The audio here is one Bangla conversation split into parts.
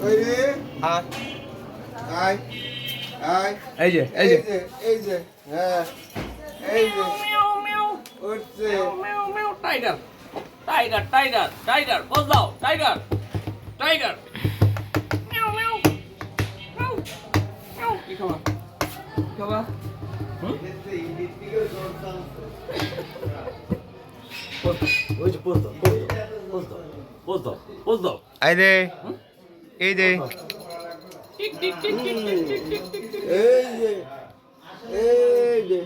ওই রে হ্যাঁ আয় আয় এই যে এই যে এই যে হ্যাঁ এই যে উঠছে টাইগার টাইগার টাইগার টাইগার বস দাও টাইগার টাইগার মিয়াও মিয়াও মিয়াও মিয়াও কি খাবা কি খাবা ওই যে পোজ দাও পোজ দাও পোজ দাও পোজ দাও এই দে এই দে টিক টিক টিক টিক টিক টিক টিক টিক টিক এই যে এই যে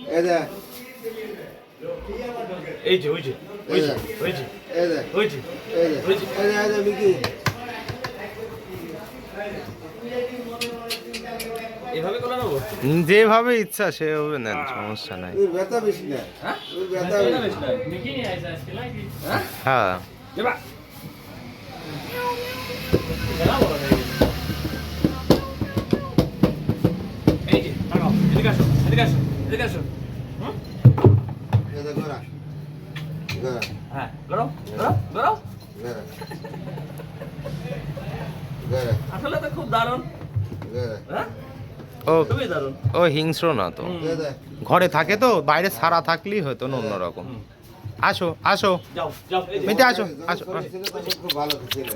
এই যে এই যে ওই যে ওই যে ওই যে এই যে ওই যে এই যে ওই যে এই যে মিকি এভাবে করে নেবো যেভাবে ইচ্ছা সেভাবে নেন, সমস্যা নাই। তুই ব্যথা বেশি না হ্যাঁ তুই ব্যথা বেশি মিকি নিয়ে আইসা আজকে লাগি হ্যাঁ হ্যাঁ দেবা এই যে তাকাও এদিকে আসো এদিকে আসো এদিকে আসো এই যে গোরা গোরা হ্যাঁ করো করো করো গোরা গোরা আসলে তো খুব দারুণ গোরা হ্যাঁ ও খুবই দারুণ ও হিংস্র না তো, এই যে ঘরে থাকে তো, বাইরে সারা থাকলেই হয়তো না অন্যরকম। আসো আসো যাও যাও এই যে মিতে আসো আসো খুব ভালো ছিল